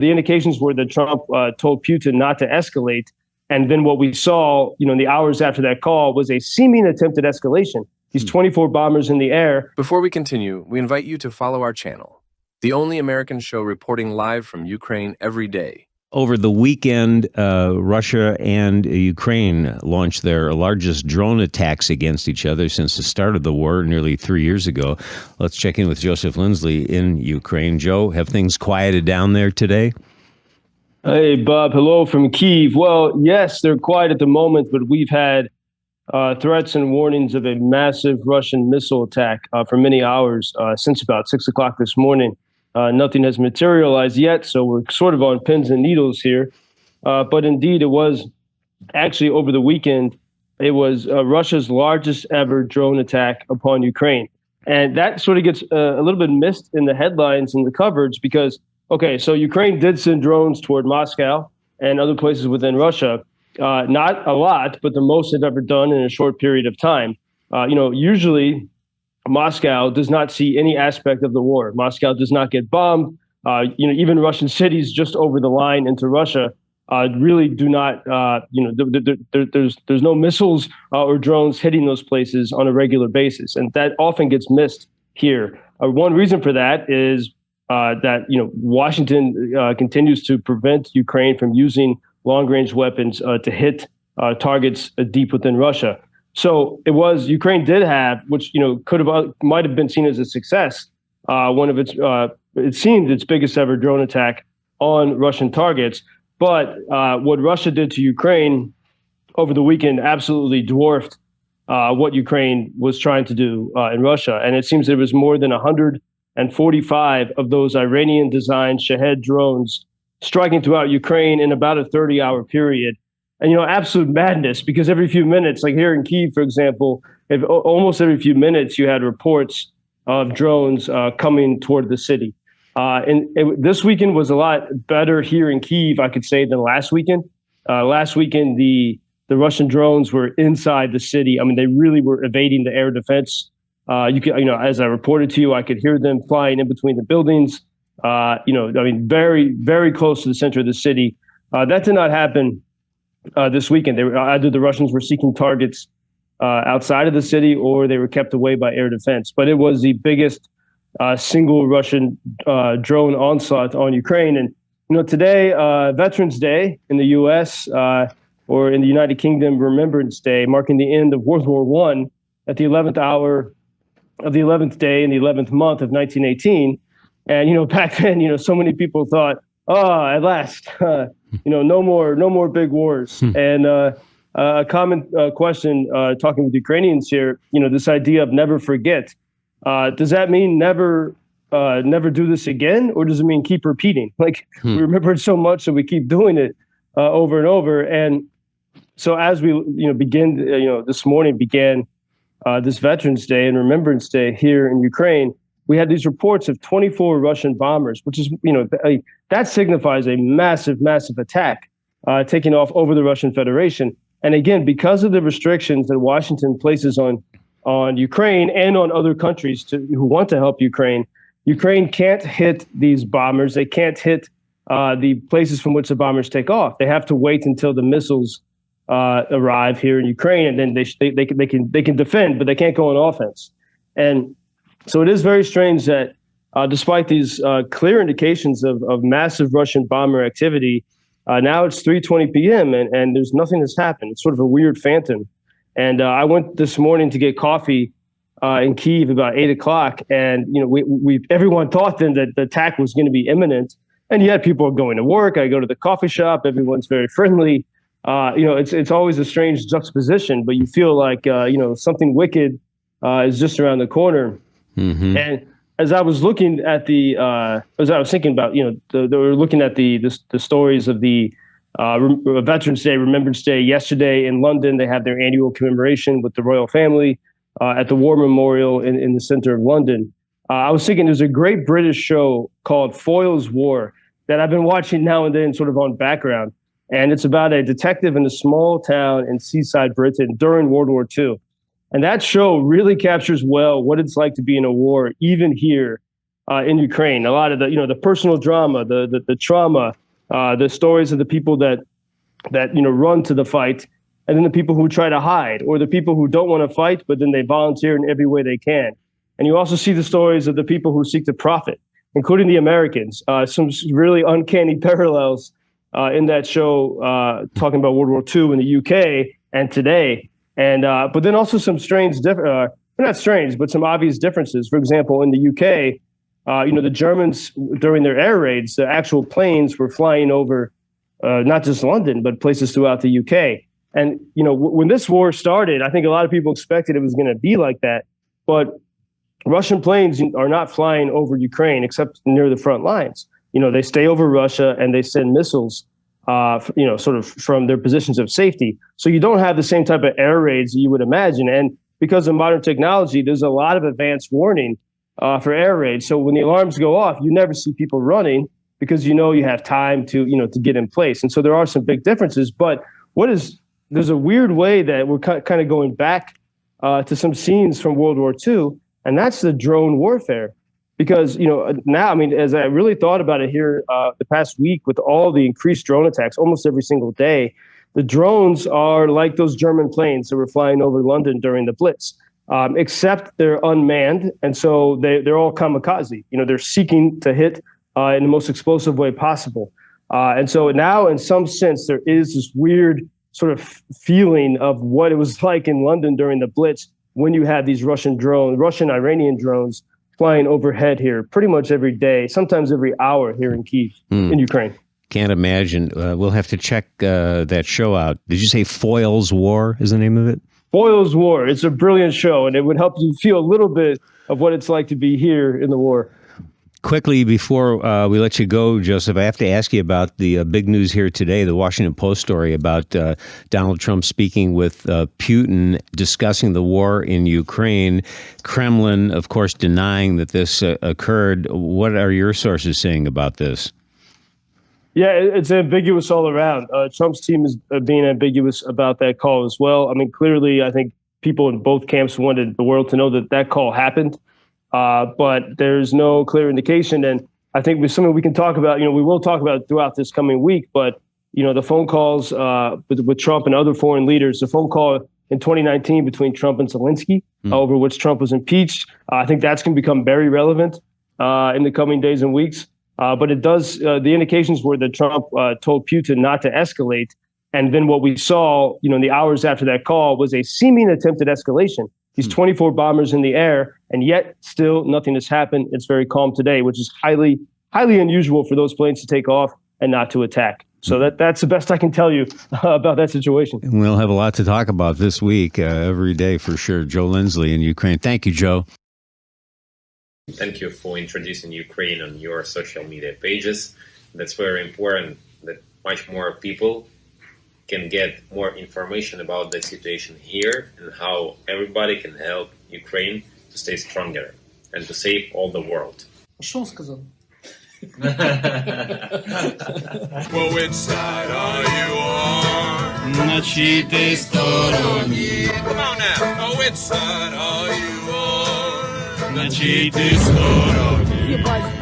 the indications were that Trump told Putin not to escalate. And then what we saw, in the hours after that call was a seeming attempted escalation. These 24 bombers in the air. Before we continue, we invite you to follow our channel, the only American show reporting live from Ukraine every day. Over the weekend, Russia and Ukraine launched their largest drone attacks against each other since the start of the war nearly 3 years ago. Let's check in with Joseph Lindsley in Ukraine. Joe, have things quieted down there today? Hey, Bob. Hello from Kyiv. Well, yes, they're quiet at the moment, but we've had threats and warnings of a massive Russian missile attack for many hours since about 6 o'clock this morning. Nothing has materialized yet, so we're sort of on pins and needles here. But indeed, it was actually over the weekend, it was Russia's largest ever drone attack upon Ukraine. And that sort of gets a little bit missed in the headlines and the coverage because, okay, so Ukraine did send drones toward Moscow and other places within Russia. Not a lot, but the most they've ever done in a short period of time. Usually Moscow does not see any aspect of the war. Moscow does not get bombed. Even Russian cities just over the line into Russia really do not. There's no missiles or drones hitting those places on a regular basis, and that often gets missed here. One reason for that is that Washington continues to prevent Ukraine from using long-range weapons to hit targets deep within Russia. So Ukraine did have, which might have been seen as a success, one of its it seemed its biggest ever drone attack on Russian targets. But what Russia did to Ukraine over the weekend absolutely dwarfed what Ukraine was trying to do in Russia, and it seems there was more than 145 of those Iranian-designed Shahed drones striking throughout Ukraine in about a 30-hour period. And, absolute madness, because every few minutes, like here in Kyiv, for example, almost every few minutes you had reports of drones coming toward the city. This weekend was a lot better here in Kyiv, I could say, than last weekend. Last weekend, the Russian drones were inside the city. I mean, they really were evading the air defense. As I reported to you, I could hear them flying in between the buildings. Very, very close to the center of the city. That did not happen this weekend. Either the Russians were seeking targets outside of the city or they were kept away by air defense. But it was the biggest single Russian drone onslaught on Ukraine. And, today, Veterans Day in the U.S. Or in the United Kingdom, Remembrance Day, marking the end of World War I at the 11th hour of the 11th day in the 11th month of 1918. And, back then, so many people thought, at last, no more big wars. And a common question talking with Ukrainians here, this idea of never forget. Does that mean never do this again? Or does it mean keep repeating? Like we remember it so much that we keep doing it over and over. And so as we, this morning began this Veterans Day and Remembrance Day here in Ukraine, we had these reports of 24 Russian bombers, which is, that signifies a massive, massive attack taking off over the Russian Federation. And again, because of the restrictions that Washington places on Ukraine and on other countries who want to help Ukraine, Ukraine can't hit these bombers. They can't hit the places from which the bombers take off. They have to wait until the missiles arrive here in Ukraine, and then they can defend, but they can't go on offense. And so it is very strange that despite these clear indications of massive Russian bomber activity, now it's 3:20 p.m. and there's nothing that's happened. It's sort of a weird phantom. And I went this morning to get coffee in Kyiv about 8 o'clock, and everyone thought then that the attack was going to be imminent. And yet people are going to work. I go to the coffee shop. Everyone's very friendly. It's always a strange juxtaposition, but you feel like something wicked is just around the corner. Mm-hmm. And as I was looking at as I was thinking about, they were looking at the stories of the Veterans Day, Remembrance Day yesterday in London. They have their annual commemoration with the royal family at the War Memorial in the center of London. I was thinking there's a great British show called Foyle's War that I've been watching now and then sort of on background. And it's about a detective in a small town in seaside Britain during World War II. And that show really captures well what it's like to be in a war, even here in Ukraine. A lot of the personal drama, the trauma, the stories of the people that run to the fight, and then the people who try to hide, or the people who don't want to fight, but then they volunteer in every way they can. And you also see the stories of the people who seek to profit, including the Americans. Some really uncanny parallels in that show, talking about World War II in the UK and today. And but then also some strange, not strange, but some obvious differences. For example, in the UK, the Germans, during their air raids, the actual planes were flying over not just London, but places throughout the UK. And, when this war started, I think a lot of people expected it was going to be like that. But Russian planes are not flying over Ukraine except near the front lines. They stay over Russia and they send missiles, sort of from their positions of safety. So you don't have the same type of air raids that you would imagine. And because of modern technology, there's a lot of advanced warning for air raids. So when the alarms go off, you never see people running because you have time to get in place. And so there are some big differences. But there's a weird way that we're kind of going back to some scenes from World War II, and that's the drone warfare. Because now, as I really thought about it here the past week, with all the increased drone attacks almost every single day, the drones are like those German planes that were flying over London during the Blitz, except they're unmanned, and so they're all kamikaze. They're seeking to hit in the most explosive way possible. And so now, in some sense, there is this weird sort of feeling of what it was like in London during the Blitz when you had these Russian-Iranian drones flying overhead here pretty much every day, sometimes every hour here in Kyiv, in Ukraine. Can't imagine. We'll have to check that show out. Did you say Foyle's War is the name of it? Foyle's War. It's a brilliant show, and it would help you feel a little bit of what it's like to be here in the war. Quickly, before we let you go, Joseph, I have to ask you about the big news here today, the Washington Post story about Donald Trump speaking with Putin, discussing the war in Ukraine. Kremlin, of course, denying that this occurred. What are your sources saying about this? Yeah, it's ambiguous all around. Trump's team is being ambiguous about that call as well. clearly, I think people in both camps wanted the world to know that call happened. But there's no clear indication. And I think with something we can talk about, we will talk about throughout this coming week, but, the phone calls with Trump and other foreign leaders, the phone call in 2019 between Trump and Zelensky, over which Trump was impeached, I think that's going to become very relevant in the coming days and weeks. But it does, the indications were that Trump told Putin not to escalate. And then what we saw, in the hours after that call was a seeming attempt at escalation. These 24 bombers in the air, and yet still nothing has happened. It's very calm today, which is highly, highly unusual for those planes to take off and not to attack. So that's the best I can tell you about that situation. And we'll have a lot to talk about this week, every day for sure. Joe Lindsley in Ukraine. Thank you, Joe. Thank you for introducing Ukraine on your social media pages. That's very important that much more people can get more information about the situation here and how everybody can help Ukraine to stay stronger and to save all the world. Что он сказал? Well, which side are you on? На чьей ты стороне? Come on now. Oh, which side are you on? На чьей ты стороне?